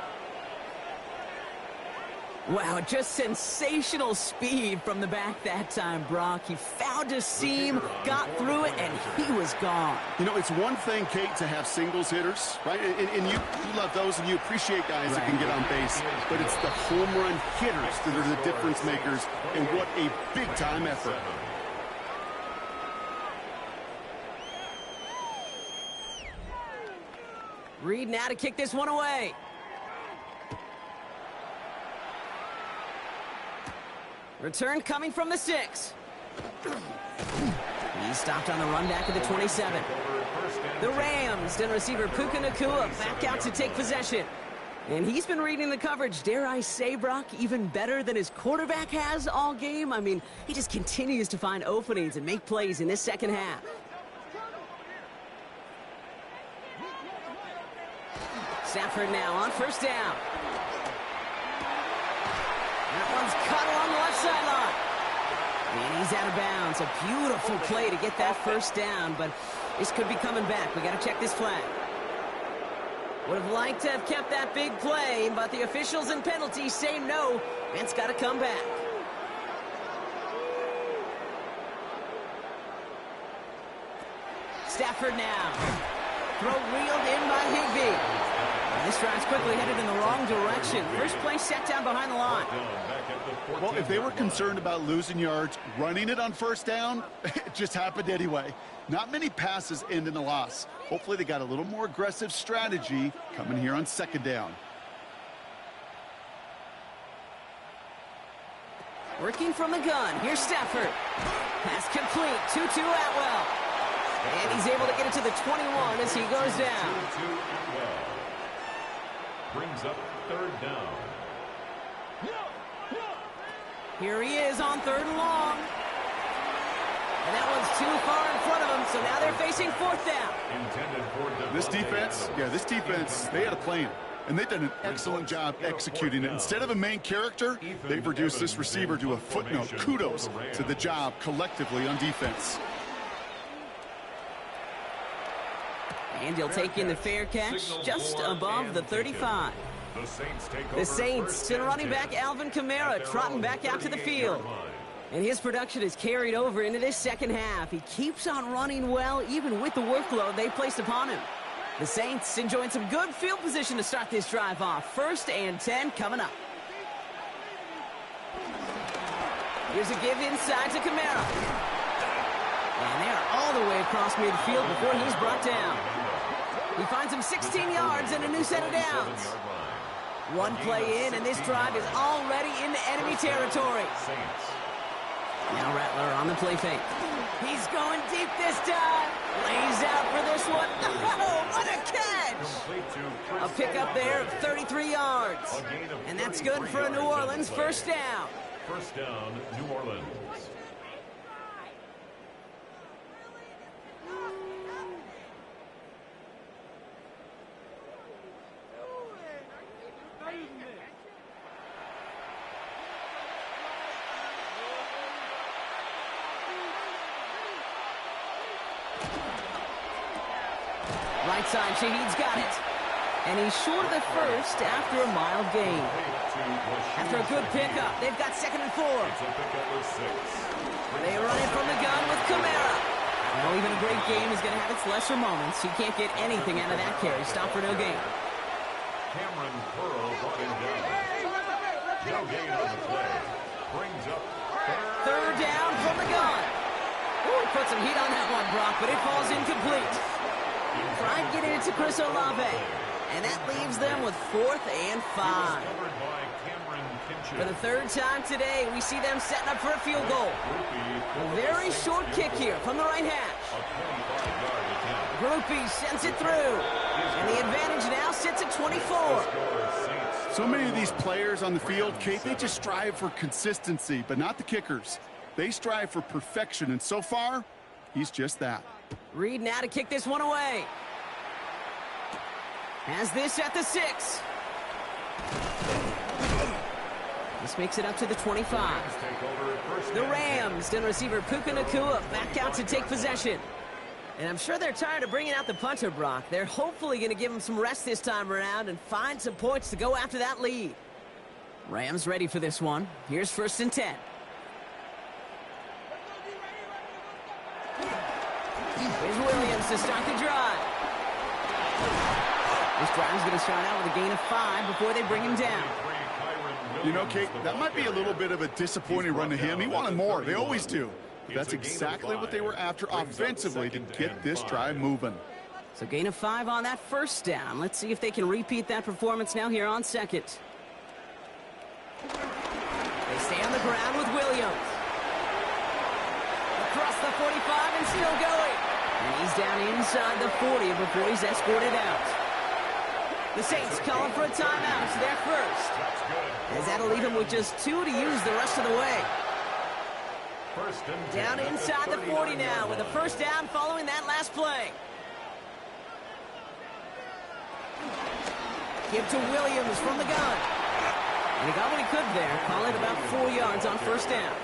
Wow, just sensational speed from the back that time, Brock. He found a seam, got through it, and he was gone. You know, it's one thing, Kate, to have singles hitters, right? And you love those, and you appreciate guys that can get on base. But it's the home run hitters that are the difference makers, and what a big-time effort. Reed now to kick this one away. Return coming from the 6. He stopped on the run back at the 27. The Rams and receiver Puka Nacua back out to take possession. And he's been reading the coverage, dare I say, Brock, even better than his quarterback has all game. I mean, he just continues to find openings and make plays in this second half. Stafford now on first down. That one's caught along the left sideline. And he's out of bounds. A beautiful play to get that first down, but this could be coming back. We got to check this flag. Would have liked to have kept that big play, but the officials and penalties say no. And it's got to come back. Stafford now. Throw reeled in by Higbee. This drive's quickly headed in the wrong direction. First play set down behind the line. Well, if they were concerned about losing yards, running it on first down, it just happened anyway. Not many passes end in a loss. Hopefully they got a little more aggressive strategy coming here on second down. Working from the gun. Here's Stafford. Pass complete. 2-2 Atwell. And he's able to get it to the 21 as he goes down. Brings up third down. Here he is on 3rd and long. And that one's too far in front of him, so now they're facing 4th down. This defense, they had a plan. And they've done an excellent job executing it. Instead of a main character, they've reduced this receiver to a footnote. Kudos to the job collectively on defense. And he'll take in the fair catch just above the 35. The Saints and running back Alvin Kamara trotting back out to the field. And his production is carried over into this second half. He keeps on running well, even with the workload they placed upon him. The Saints enjoying some good field position to start this drive off. 1st and 10 coming up. Here's a give inside to Kamara. And they are all the way across midfield before he's brought down. He finds him 16 yards and a new set of downs. One play in, and this drive is already into enemy territory. Now Rattler on the play fake. He's going deep this time. Lays out for this one. Oh, what a catch! A pickup there of 33 yards. And that's good for a New Orleans first down. First down, New Orleans. Right side, Shaheed's got it. And he's short of the first after a mild gain. After a good pickup, they've got 2nd and 4. They run it from the gun with Kamara. Well, even a great game is going to have its lesser moments. He can't get anything out of that carry. Stop for no gain. Cameron Pearl brought him down. No gain on the play. Brings up 3rd down from the gun. Ooh, put some heat on that one, Brock, but it falls incomplete. Tried getting it to Chris Olave. And that leaves them with 4th and 5. For the 3rd time today, we see them setting up for a field goal. A very short kick here from the right hash. Groupie sends it through. And the advantage now sits at 24. So many of these players on the field, Kate, they just strive for consistency, but not the kickers. They strive for perfection, and so far, he's just that. Reed now to kick this one away. Has this at the 6. This makes it up to the 25. The Rams and receiver Puka Nacua back out to take possession. And I'm sure they're tired of bringing out the punter, Brock. They're hopefully going to give him some rest this time around and find some points to go after that lead. Rams ready for this one. Here's 1st and 10. Here's Williams to start the drive. This drive's going to start out with a gain of 5 before they bring him down. You know, Kate, that might be a little bit of a disappointing run to him. He wanted more. They always do. That's exactly what they were after offensively to get this drive moving. So gain of 5 on that 1st down. Let's see if they can repeat that performance now here on 2nd. They stay on the ground with Williams. Across the 45 and still going. And he's down inside the 40 before he's escorted out. The Saints calling for a timeout. It's their first. As that'll leave him with just 2 to use the rest of the way. Down inside the 40 now with a 1st down following that last play. Give to Williams from the gun. And he got what he could there. Call it about 4 yards on 1st down.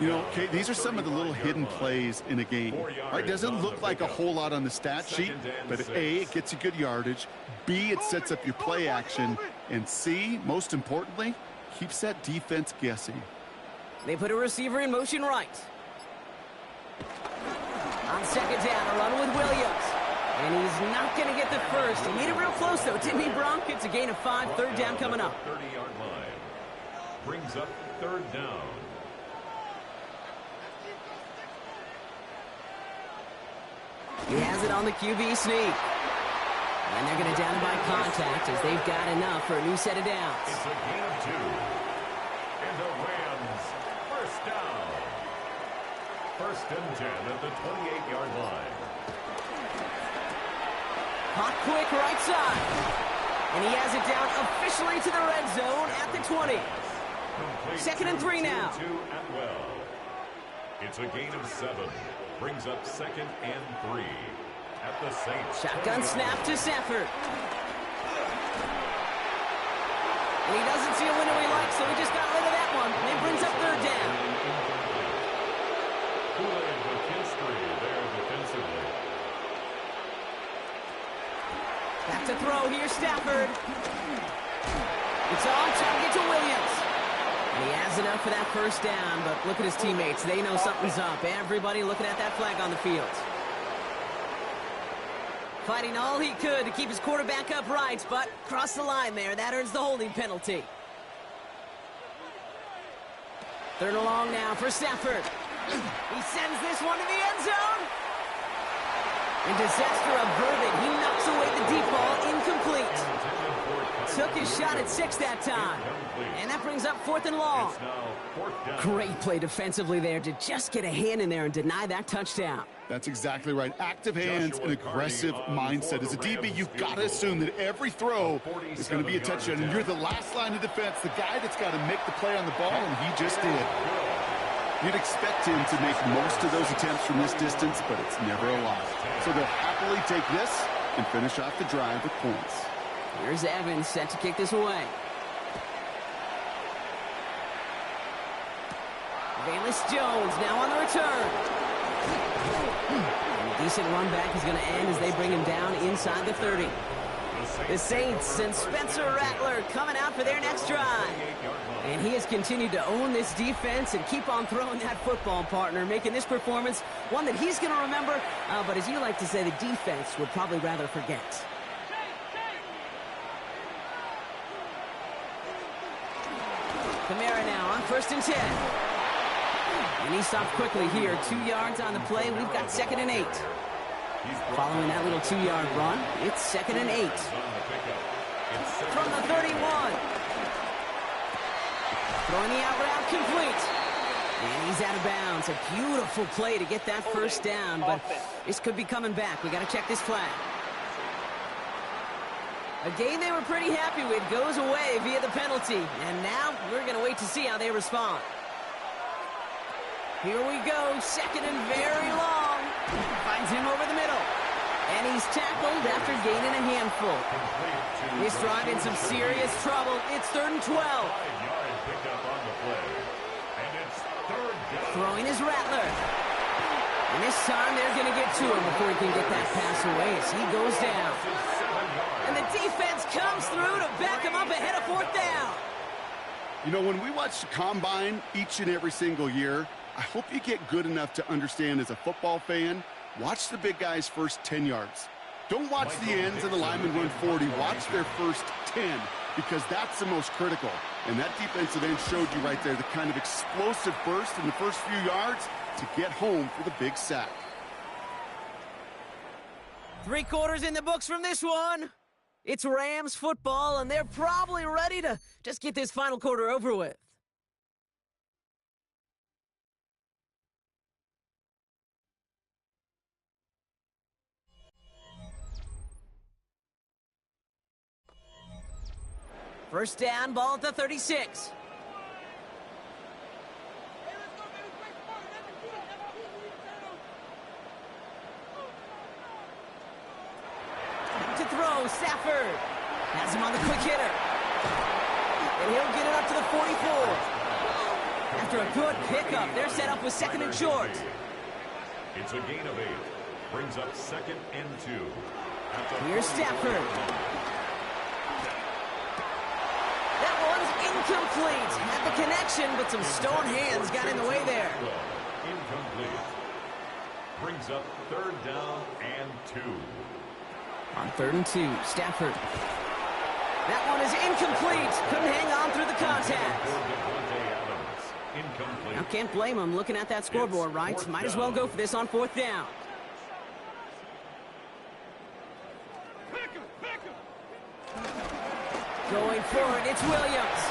You know, Kate, these are some of the little hidden plays in a game. It doesn't look like a whole lot on the stat sheet, but A, it gets you good yardage. B, it sets up your play action. And C, most importantly, keeps that defense guessing. They put a receiver in motion right. On 2nd down, a run with Williams. And he's not going to get the first. He made it real close, though, didn't he, Bronk? It's a gain of 5, 3rd down coming up. 30-yard line. Brings up 3rd down. He has it on the QB sneak. And they're going to down him by contact as they've got enough for a new set of downs. It's a gain of 2. And the Rams, 1st down. 1st and 10 at the 28-yard line. Hot quick right side. And he has it down officially to the red zone at the 20. Complete 2nd and 3 now. 2 and well. It's a gain of 7. Brings up 2nd and 3 at the Saints. Shotgun snap to Stafford. And he doesn't see a window he likes, so he just got rid of that one. And it brings up 3rd down. Kool-Aid McKinstry there defensively. Back to throw here, Stafford. It's on target to Williams. And he has enough for that 1st down, but look at his teammates. They know something's up. Everybody looking at that flag on the field. Fighting all he could to keep his quarterback upright, but crossed the line there. That earns the holding penalty. 3rd and long now for Stafford. He sends this one to the end zone. And disaster averted. He knocks away the deep ball, incomplete. Took his shot at 6 that time. And that brings up 4th and long. Great play defensively there to just get a hand in there and deny that touchdown. That's exactly right. Active hands and aggressive mindset. As a DB, you've got to assume that every throw is going to be a touchdown. And you're the last line of defense, the guy that's got to make the play on the ball, and he just did. You'd expect him to make most of those attempts from this distance, but it's never a lot. So they'll happily take this and finish off the drive with points. Here's Evans set to kick this away. Valus Jones now on the return. And a decent run back is going to end as they bring him down inside the 30. The Saints and Spencer Rattler coming out for their next drive. And he has continued to own this defense and keep on throwing that football, partner, making this performance one that he's going to remember, but as you like to say, the defense would probably rather forget. Kamara now on 1st and 10. And he stopped quickly here. 2 yards on the play. We've got 2nd and 8. Following that little 2-yard run, it's 2nd and 8. From the 31. Throwing the out route complete. And he's out of bounds. A beautiful play to get that first down, but this could be coming back. We got to check this flag. A game they were pretty happy with goes away via the penalty. And now we're going to wait to see how they respond. Here we go. Second and very long. Finds him over the middle. And he's tackled after gaining a handful. This drive in some serious trouble. It's 3rd and 12. Throwing his Rattler. And this time they're going to get to him before he can get that pass away as he goes down. And the defense comes through to back him up ahead of 4th down. You know, when we watch the combine each and every single year, I hope you get good enough to understand as a football fan, watch the big guys' first 10 yards. Don't watch the ends and the linemen run 40. Watch their first 10 because that's the most critical. And that defensive end showed you right there the kind of explosive burst in the first few yards to get home for the big sack. 3 quarters in the books from this one. It's Rams football, and they're probably ready to just get this final quarter over with. First down, ball at the 36. To throw, Stafford. Has him on the quick hitter. And he'll get it up to the 44. After a good pickup, they're set up with 2nd and short. It's a gain of 8. Brings up 2nd and 2. Here's Stafford. That one's incomplete. Had the connection, but some stone hands got in the way there. Incomplete. Brings up 3rd down and 2. On 3rd and 2, Stafford. That one is incomplete. Couldn't hang on through the contact. Incomplete. Now can't blame him looking at that scoreboard, right? Might as well go for this on 4th down. Going for it, it's Williams.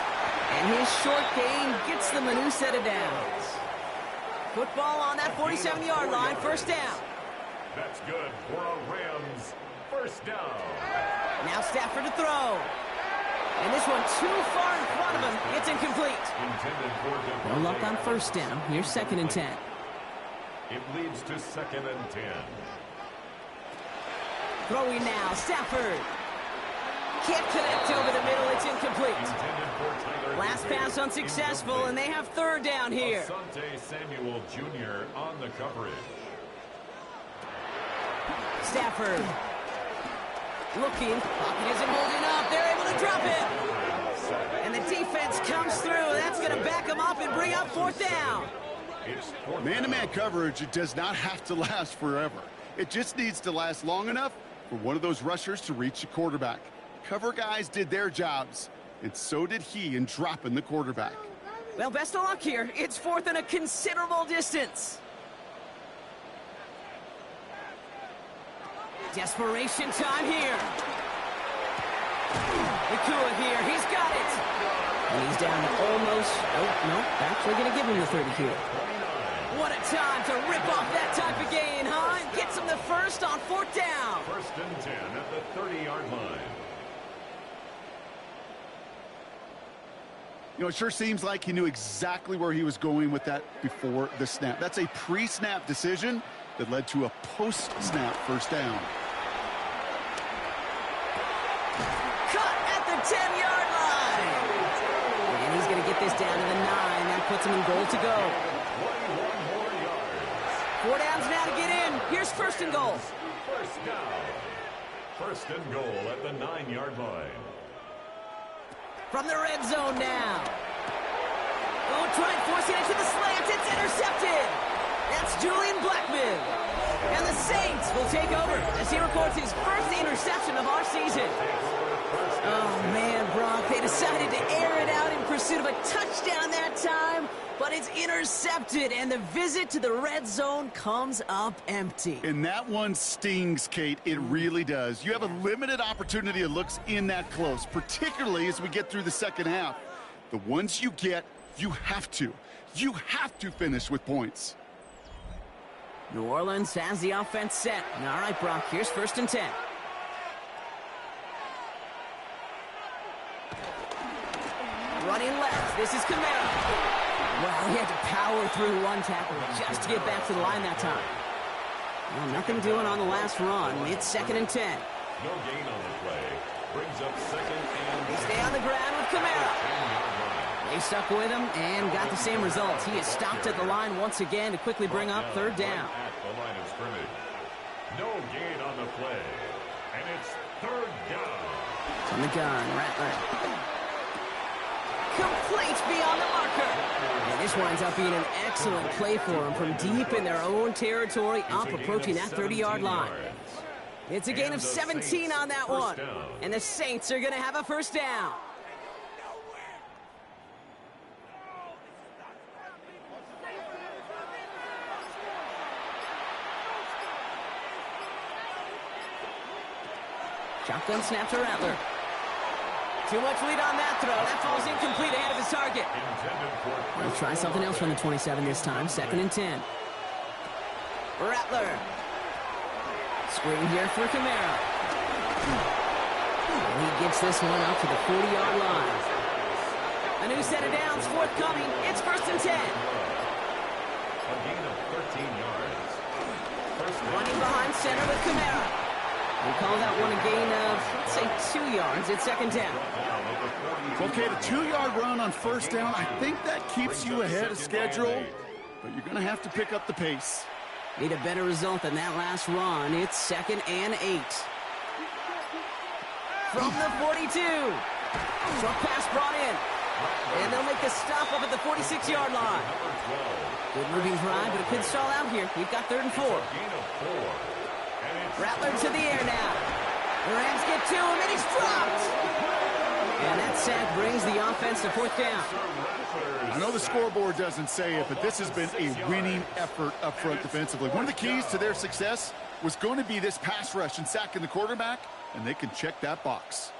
And his short gain gets them a new set of downs. Football on that 47-yard line, 1st down. That's good for a Rams 1st down. Now Stafford to throw. And this one too far in front of him. It's incomplete. No luck on 1st down. Here's 2nd and 10. It leads to 2nd and 10. Throwing now, Stafford. Can't connect over the middle. It's incomplete. Last pass unsuccessful, and they have 3rd down here. Asante Samuel Jr. on the coverage. Stafford. Looking. Pocket isn't holding up. They're able to drop it. And the defense comes through. That's going to back them up and bring up 4th down. Man-to-man coverage, it does not have to last forever. It just needs to last long enough for one of those rushers to reach the quarterback. Cover guys did their jobs, and so did he in dropping the quarterback. Well, best of luck here. It's 4th and a considerable distance. Desperation time here. Nakua here. He's got it. And he's down to almost... Oh, no. Actually going to give him the 30 here. What a time to rip off that type of gain, huh? And gets him the 1st on 4th down. 1st and 10 at the 30-yard line. You know, it sure seems like he knew exactly where he was going with that before the snap. That's a pre-snap decision that led to a post-snap 1st down. Cut at the 10-yard line. And he's going to get this down to the 9. That puts him in goal to go. 21 more yards. 4 downs now to get in. Here's 1st and goal. 1st down. 1st and goal at the 9-yard line. From the red zone now. Oh, try and force it into the slant. It's intercepted. That's Julian Blackmon. And the Saints will take over as he records his 1st interception of our season. Oh, man, Brock, they decided to air it out in pursuit of a touchdown that time, but it's intercepted, and the visit to the red zone comes up empty. And that one stings, Kate. It really does. You have a limited opportunity of looks in that close, particularly as we get through the 2nd half. The ones you get, you have to. You have to finish with points. New Orleans has the offense set. All right, Brock, here's 1st and 10. Running left, this is Kamara. Well, he had to power through one tackle just to get back to the line that time. Well, nothing doing on the last run. It's 2nd and 10. No gain on the play. Brings up 2nd and They stay on the ground with Kamara. They stuck with him and got the same results. He is stopped at the line once again to quickly bring up 3rd down. At the line of scrimmage. No gain on the play. And it's 3rd down. On the gun, Rattler. Complete beyond the marker. And this winds up being an excellent play for them from deep in their own territory, up approaching that 30-yard line. It's a gain of 17 on that one. And the Saints are going to have a 1st down. Shotgun snap to Rattler. Too much lead on that throw. That falls incomplete ahead of his target. We'll try something else from the 27 this time. 2nd and 10. Rattler. Screen here for Kamara. And he gets this one up to the 40-yard line. A new set of downs forthcoming. It's 1st and 10. A gain of 13 yards. Running behind center with Kamara. We call that one a gain of, let's say, 2 yards. It's 2nd down. Okay, the 2-yard run on 1st down, I think that keeps you ahead of schedule, but you're going to have to pick up the pace. Need a better result than that last run. It's 2nd and 8. From the 42. Short pass brought in. And they'll make the stop up at the 46-yard line. Good moving drive, but it could stall out here. We've got 3rd and 4. Rattler to the air now. The Rams get to him, and he's dropped. And that sack brings the offense to 4th down. I know the scoreboard doesn't say it, but this has been a winning effort up front defensively. One of the keys to their success was going to be this pass rush and sacking the quarterback, and they can check that box.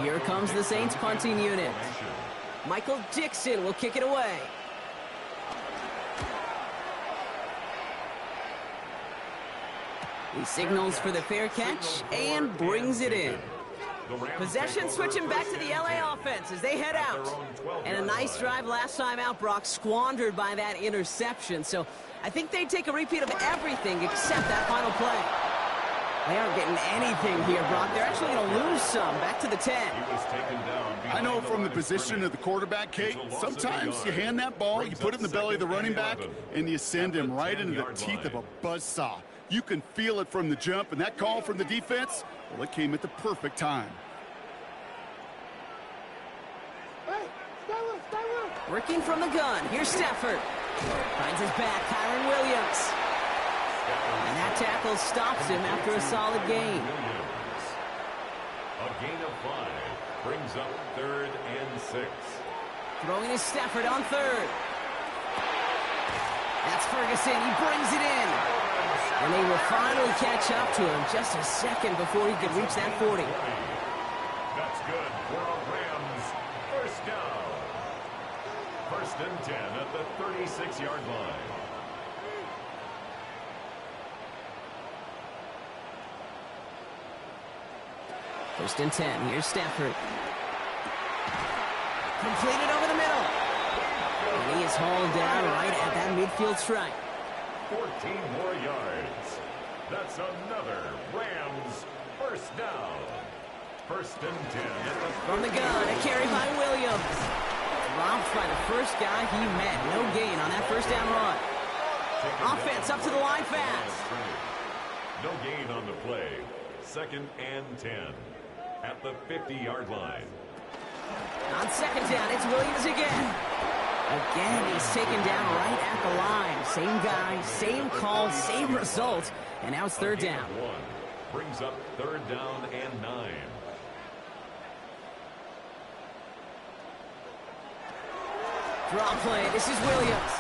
Here comes the Saints punting unit. Michael Dixon will kick it away. He signals for the fair catch and brings it in. Possession switching back to the LA offense as they head out. And a nice drive last time out, Brock, squandered by that interception. So I think they take a repeat of everything except that final play. They aren't getting anything here, Brock. They're actually going to lose some. Back to the 10. I know from the position of the quarterback, Kate, sometimes you hand that ball, you put it in the belly of the running back, and you send him right into the teeth of a buzzsaw. You can feel it from the jump, and that call from the defense, well, it came at the perfect time. Working from the gun. Here's Stafford. Finds his back, Kyren Williams. And that tackle stops him after a solid gain. A gain of 5 brings up 3rd and 6. Throwing is Stafford on 3rd. That's Ferguson. He brings it in. And they will finally catch up to him just a second before he could reach that 40. That's good for a Rams 1st down. 1st and 10 at the 36-yard line. First and 10. Here's Stafford. Completed over the middle. And he is hauled down right at that midfield stripe. 14 more yards. That's another Rams 1st down. 1st and 10. From the gun, a carry by Williams. Dropped by the first guy he met. No gain on that 1st down run. Offense up to the line fast. No gain on the play. 2nd and 10 at the 50-yard line. On 2nd down, it's Williams again. Again, he's taken down right at the line. Same guy, same call, same result. And now it's 3rd down. 1 brings up 3rd down and 9. Draw play. This is Williams.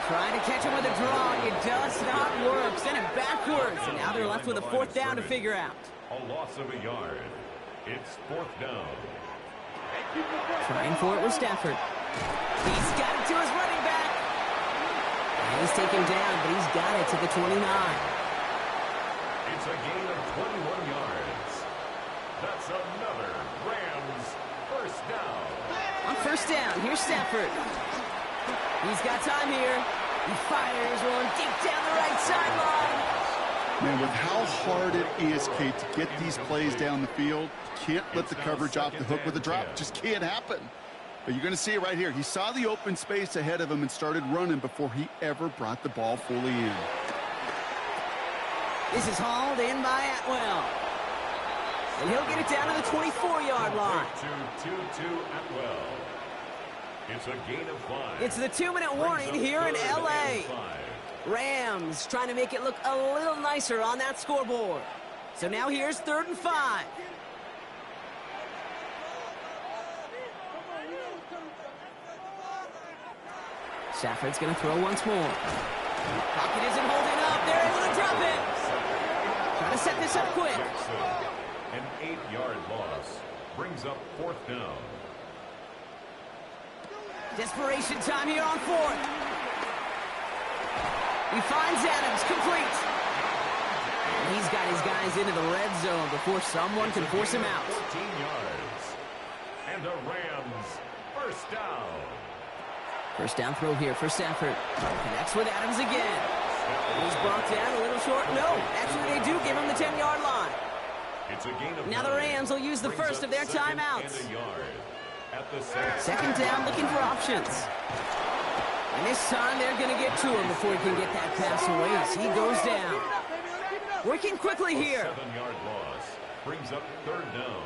Trying to catch him with a draw. It does not work. Send it backwards. And now they're left with a fourth down to figure out. A loss of a yard. It's fourth down. Trying for it with Stafford. He's got it to his running back. And he's taken down, but he's got it to the 29. It's a gain of 21 yards. That's another Rams first down. On first down, here's Stafford. He's got time here. He fires one deep down the right sideline. Man, with how hard it is, Kate, to get these plays down the field, can't let the coverage off the hook with a drop. Just can't happen. But you're going to see it right here. He saw the open space ahead of him and started running before he ever brought the ball fully in. This is hauled in by Atwell. And he'll get it down to the 24-yard line. To Atwell. It's a gain of 5. It's the 2-minute warning here in L.A. Rams trying to make it look a little nicer on that scoreboard. So now here's 3rd and 5. Stafford's going to throw once more. Pocket isn't holding up. They're able to drop it. Trying to set this up quick. An 8-yard loss brings up 4th down. Desperation time here on 4th. He finds Adams, complete. And he's got his guys into the red zone before someone can force him out. 14 yards. And the Rams first down. First down throw here for Stafford. Connects with Adams again. He's brought down a little short. No, actually they do give him the 10-yard line. It's a gain of Now the Rams will use the first of their timeouts. Second down, looking for options. And this time they're going to get to him before he can get that pass away as he goes down. Working quickly here. 7-yard loss brings up 3rd down.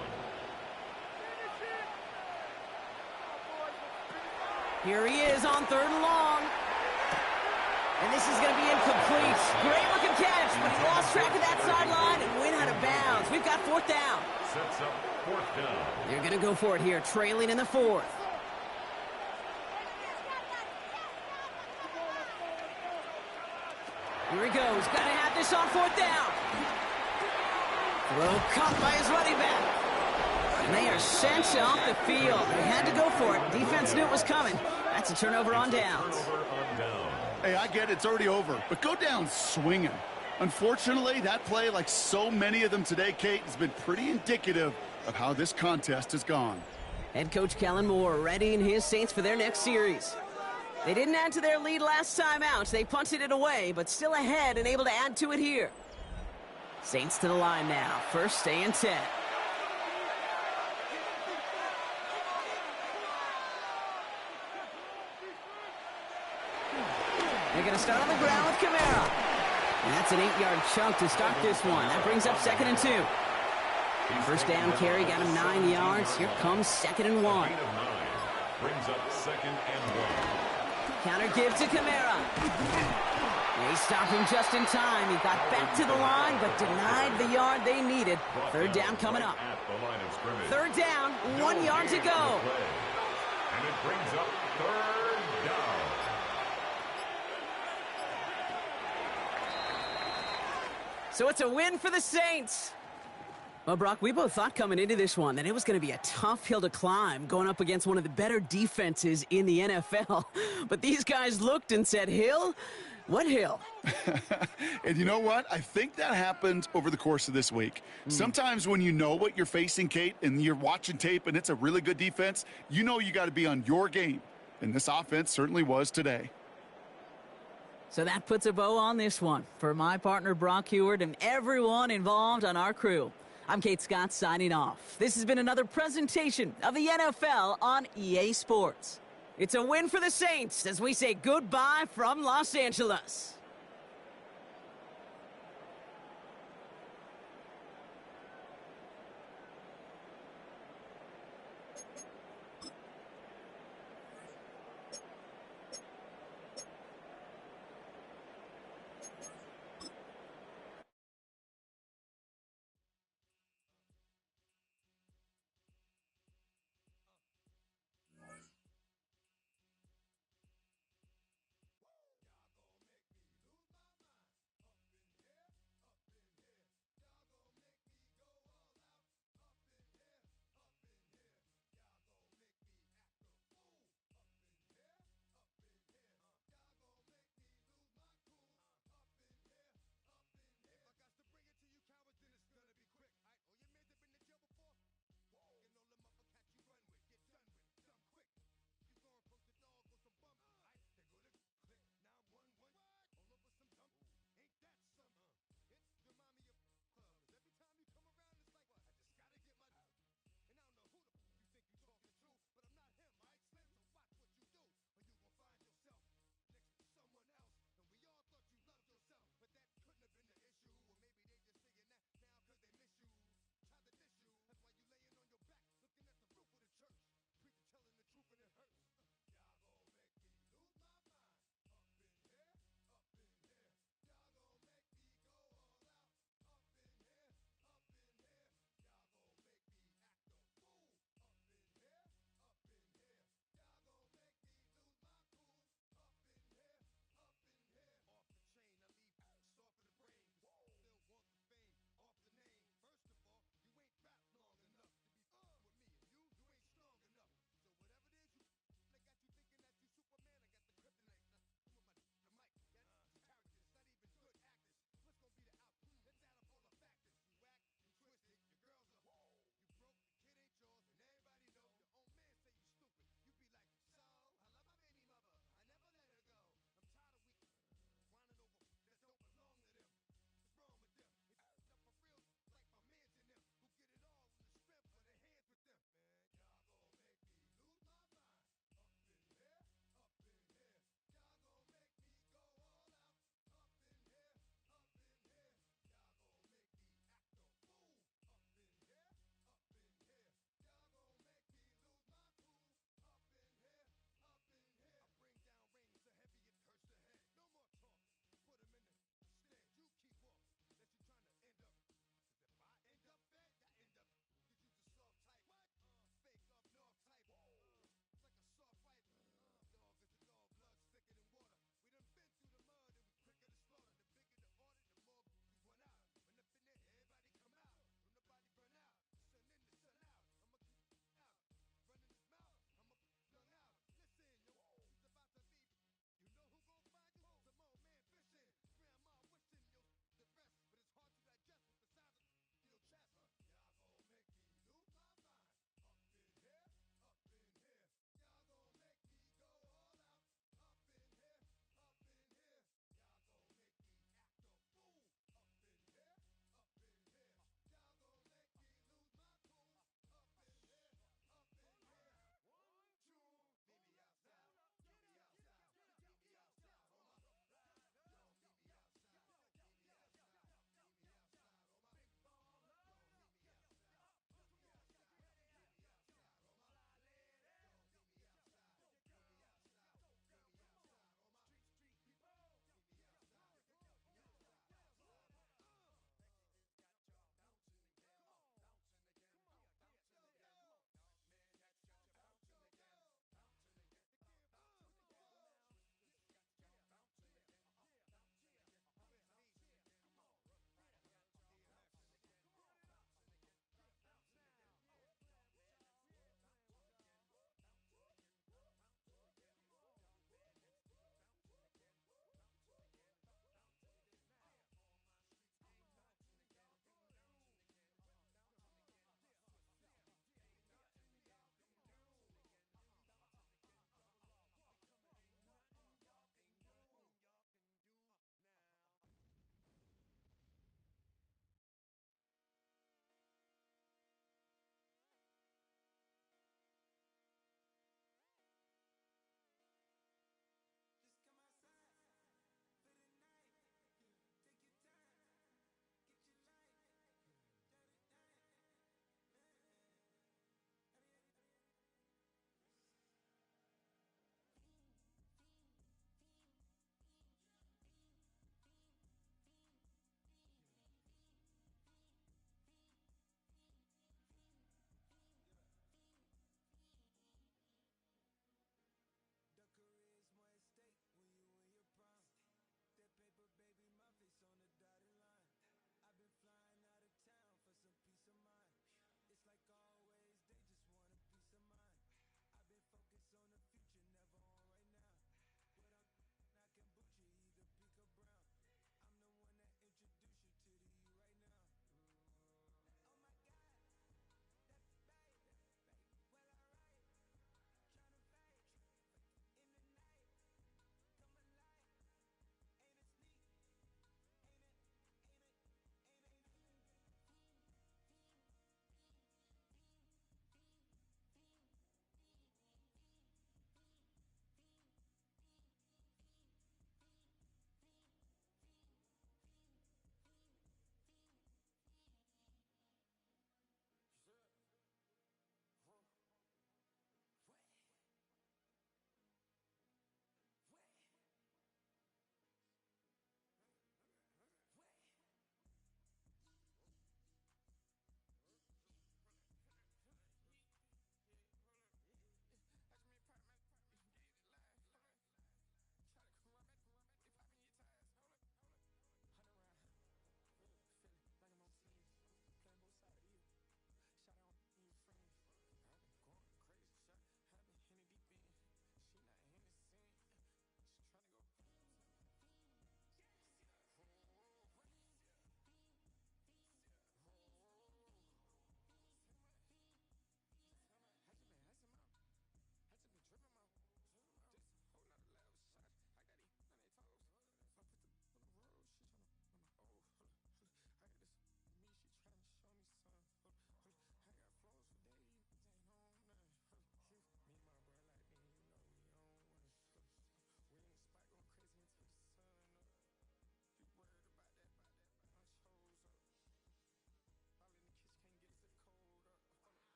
Here he is on 3rd and long. And this is going to be incomplete. Great looking catch, but he lost track of that sideline and went out of bounds. We've got 4th down. Sets up 4th down. They're going to go for it here, trailing in the 4th. Here he goes. Got to have this on 4th down. Throw caught by his running back. And they are sent off the field. They had to go for it. Defense knew it was coming. That's a turnover on downs. Hey, I get it. It's already over. But go down swinging. Unfortunately, that play, like so many of them today, Kate, has been pretty indicative of how this contest has gone. Head coach Kellen Moore readying his Saints for their next series. They didn't add to their lead last time out. They punted it away, but still ahead and able to add to it here. Saints to the line now. First and 10. They're going to start on the ground with Kamara. And that's an 8-yard chunk to start this one. That brings up 2nd and 2. First down carry got him 9 yards. Here comes 2nd and 1. Brings up 2nd and 1. Counter give to Kamara. They stopped him just in time. He got back to the line, but denied the yard they needed. 3rd down coming up. 3rd down, 1 yard to go. And it brings up 3rd down. So it's a win for the Saints. Well, Brock, we both thought coming into this one that it was going to be a tough hill to climb going up against one of the better defenses in the NFL. But these guys looked and said, Hill? What hill? And you know what? I think that happened over the course of this week. Sometimes when you know what you're facing, Kate, and you're watching tape and it's a really good defense, you know you got to be on your game. And this offense certainly was today. So that puts a bow on this one. For my partner, Brock Huard, and everyone involved on our crew, I'm Kate Scott signing off. This has been another presentation of the NFL on EA Sports. It's a win for the Saints as we say goodbye from Los Angeles.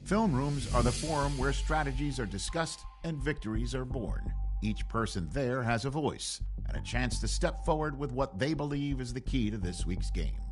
Film rooms are the forum where strategies are discussed and victories are born. Each person there has a voice and a chance to step forward with what they believe is the key to this week's game.